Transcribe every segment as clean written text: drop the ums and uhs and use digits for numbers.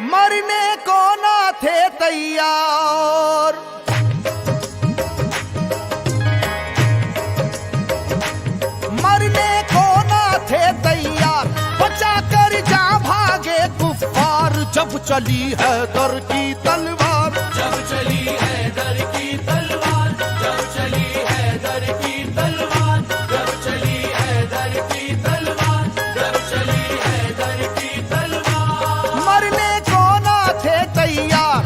मरने को ना थे तैयार। मरने को ना थे तैयार, बचा कर जा भागे कुफ्फार। जब चली हैदर की तलवार, जब चली हैदर की तलवार, जब चली हैदर की तलवार, जब चली हैदर की तलवार, जब चली हैदर की तलवार। मरने को ना थे तैयार,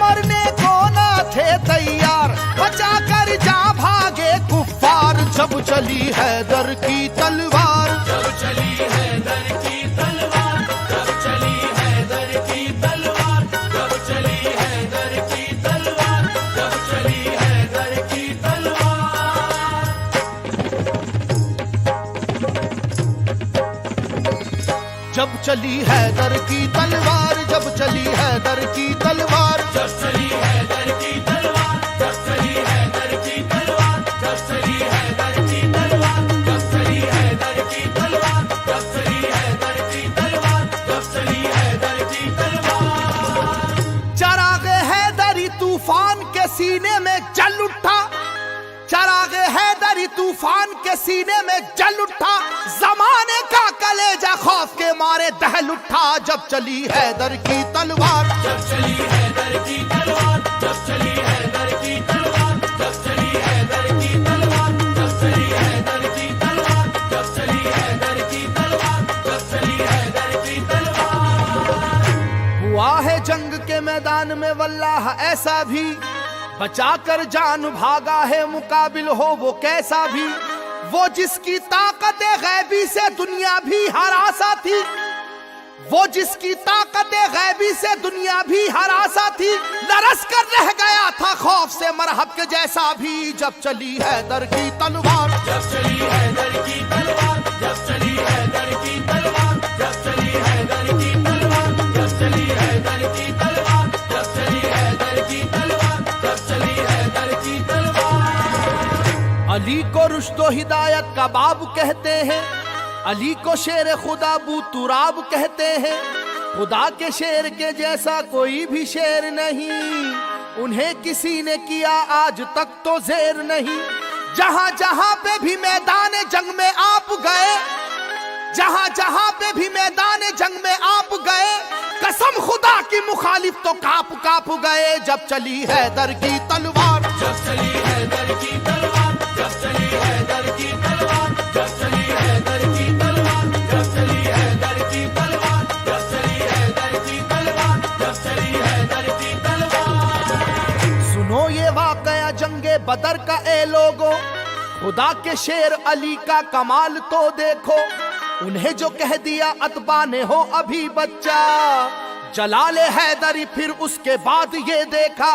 मरने को ना थे तैयार, बचा कर जा भागे कुफ्फार। जब चली हैदर की तलवार, जब चली हैदर की तलवार, जब चली हैदर की तलवार, जब चली हैदर की तलवार, जब चली हैदर की तलवार। जब चली हैदर की तलवार, जब चली हैदर की तलवार। जब चली हैदर की तलवार, जब चली हैदर की तलवार, जब चली हैदर की तलवार, जब चली हैदर की तलवार, जब चली हैदर की तलवार, जब चली हैदर की तलवार। चराग हैदरी तूफान के सीने में जल उठा, चराग हैदरी तूफान के सीने में जल उठा। जमाने का कलेजा खौफ के मारे दहल उठा। जब चली हैदर की तलवार, जब चली हैदर की तलवार, जब चली हैदर की तलवार, जब चली हैदर की तलवार, जब चली हैदर की तलवार, जब चली हैदर की तलवार, जब चली हैदर की तलवार। हुआ है जंग के मैदान में वल्लाह ऐसा भी, बचा कर जान भागा है मुकाबिल हो वो कैसा भी। वो जिसकी ताकत गैबी से दुनिया भी हरासा थी, वो जिसकी ताकत गैबी से दुनिया भी हरासा थी। लरस कर रह गया था खौफ से मरहब के जैसा भी। जब चली हैदर की तलवार, जब चली हैदर की तलवार, जब चली हैदर की तलवार, जब चली हैदर की तलवार, जब चली हैदर की तलवार, जब चली हैदर की तलवार, जब चली हैदर की तलवार। अली को रुश्तो हिदायत का बाब कहते हैं, अली को शेर खुदा बू तुराब कहते हैं। खुदा के शेर के जैसा कोई भी शेर नहीं, उन्हें किसी ने किया आज तक तो जेर नहीं। जहां जहां पे भी मैदान जंग में आप गए, जहां जहां पे भी मैदान जंग में आप गए, कसम खुदा की मुखालिफ तो काप काप गए। जब चली हैदर की तलवार, जब चली हैदर की तलवार, जब चली हैदर की तलवार, जब चली हैदर की तलवार, जब चली हैदर की तलवार, जब चली हैदर की तलवार, जब चली हैदर की तलवार। सुनो ये वाकया जंगे बदर का ए लोगो, खुदा के शेर अली का कमाल तो देखो। उन्हें जो कह दिया अतबा ने हो अभी बच्चा, जलाले हैदरी फिर उसके बाद ये देखा।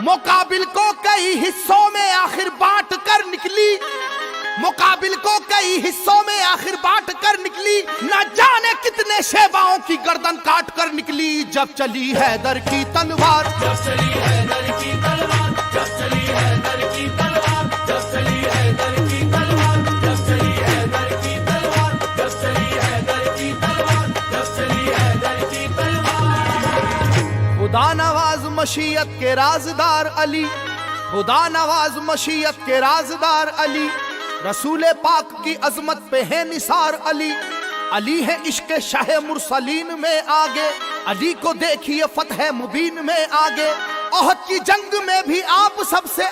मुकाबिल को कई हिस्सों में आखिर बांट कर निकली, मुकाबिल को कई हिस्सों में आखिर बांट कर निकली। न जाने कितने शेबाओं की गर्दन काट कर निकली। जब चली हैदर की तलवार, जब चली हैदर की तलवार, जब चली हैदर की तलवार, जब चली हैदर की तलवार, जब चली हैदर की तलवार, जब चली हैदर की तलवार, जब चली हैदर की तलवार। खुदा नवाज मशीयत के राजदार अली, खुदा नवाज मशीयत के राजदार अली। रसूल पाक की अजमत पे है निसार अली। अली है इश्क शाह मुरसलीन में आगे, अली को देखिए फतह मुबीन में आगे। ओहद की जंग में भी आप सबसे